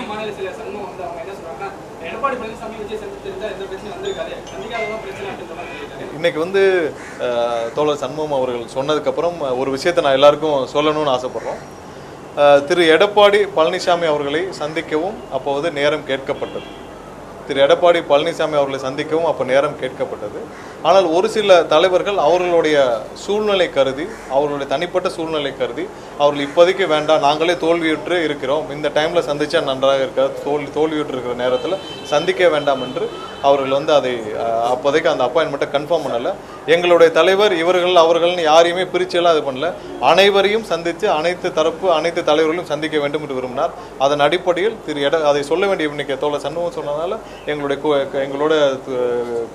மாநில செயலர் சண்முகம் வந்து அவங்க என்ன சொல்றாங்கன்னா, எடப்பாடி பழனிசாமி விஜய் சந்திச்சிருந்தா எந்த பிரச்சனையும் வந்திருக்காது, சந்திக்காததான் பிரச்சனை அப்படின்ற மாதிரி சொல்லியிருக்காரு. இன்னைக்கு வந்து தோழர் சண்முகம் அவர்கள் சொன்னதுக்கப்புறம் ஒரு விஷயத்தை நான் எல்லாருக்கும் சொல்லணும்னு ஆசைப்படுறோம். திரு எடப்பாடி பழனிசாமி அவர்களை சந்திக்கவும் அப்போது நேரம் கேட்கப்பட்டது. திரு எடப்பாடி பழனிசாமி அவர்களை சந்திக்கவும் அப்போ நேரம் கேட்கப்பட்டது. ஆனால் ஒரு சில தலைவர்கள் அவர்களுடைய சூழ்நிலை கருதி, அவர்களுடைய தனிப்பட்ட சூழ்நிலை கருதி, அவர்கள் இப்போதைக்கு வேண்டாம், நாங்களே தோல்வியுற்று இருக்கிறோம், இந்த டைமில் சந்தித்தா நன்றாக இருக்காது, தோல்வியுற்று இருக்கிற நேரத்தில் சந்திக்க வேண்டாம் என்று அவர்கள் வந்து அதை அப்போதைக்கு அந்த அப்பாயின்மெண்ட்டை கன்ஃபார்ம் பண்ணலை. எங்களுடைய தலைவர் இவர்கள் அவர்கள்னு யாரையுமே பிரிச்செல்லாம் இது பண்ணல, அனைவரையும் சந்தித்து அனைத்து தலைவர்களையும் சந்திக்க வேண்டும் என்று விரும்பினார். அதன் அடிப்படையில் அதை சொல்ல வேண்டிய இன்னைக்கு தோழர் சண்முகம் சொன்னதால எங்களோட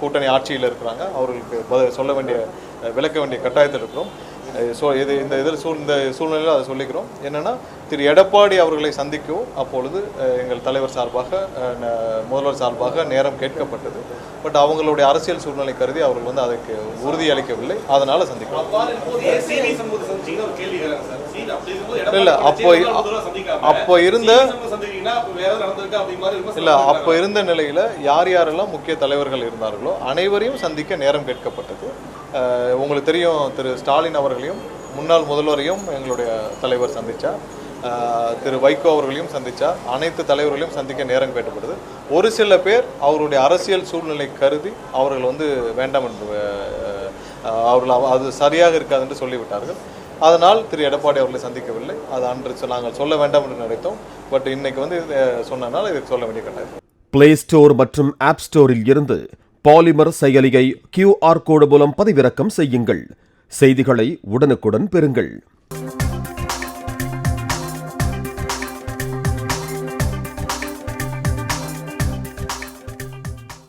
கூட்டணி ஆட்சியில் இருக்கிறாங்க, அவர்களுக்கு சொல்ல வேண்டிய விளக்க வேண்டிய கட்டாயத்தில் இருக்கிறோம். இந்த சூழ்நிலையில் அதை சொல்லிக்கிறோம். என்னன்னா, திரு எடப்பாடி அவர்களை சந்திக்கவும் அப்பொழுது எங்கள் தலைவர் சார்பாக முதல்வர் சார்பாக நேரம் கேட்கப்பட்டது. பட் அவங்களுடைய அரசியல் சூழ்நிலை கருதி அவர்கள் வந்து அதுக்கு உறுதி அளிக்கவில்லை, அதனால சந்திக்கிறோம். இல்லை, அப்போ இருந்த நிலையில யாரெல்லாம் முக்கிய தலைவர்கள் இருந்தார்களோ அனைவரையும் சந்திக்க நேரம் கேட்கப்பட்டது. உங்களுக்கு தெரியும், திரு ஸ்டாலின் அவர்களையும் முன்னாள் முதல்வரையும் எங்களுடைய தலைவர் சந்திச்சார், திரு வைகோ அவர்களையும் சந்திச்சார், அனைத்து தலைவர்களையும் சந்திக்க நேரம் கேட்கப்பட்டது. ஒரு சில பேர் அவருடைய அரசியல் சூழ்நிலை கருதி அவர்கள் வந்து வேண்டாம் என்று அவர்கள் அது சரியாக இருக்காது என்று சொல்லிவிட்டார்கள். அதனால் திரு எடப்பாடி அவர்களை சந்திக்கவில்லை. அது அன்று நாங்கள் சொல்ல வேண்டாம் என்று நினைத்தோம். பட் இன்னைக்கு வந்து சொன்னதுனால இதுக்கு சொல்ல வேண்டிய கட்டாயம். பிளே ஸ்டோர் மற்றும் ஆப் ஸ்டோரில் இருந்து பாலிமர் செயலியை QR கோடு மூலம் பதிவிறக்கம் செய்யுங்கள். செய்திகளை உடனுக்குடன் பெறுங்கள்.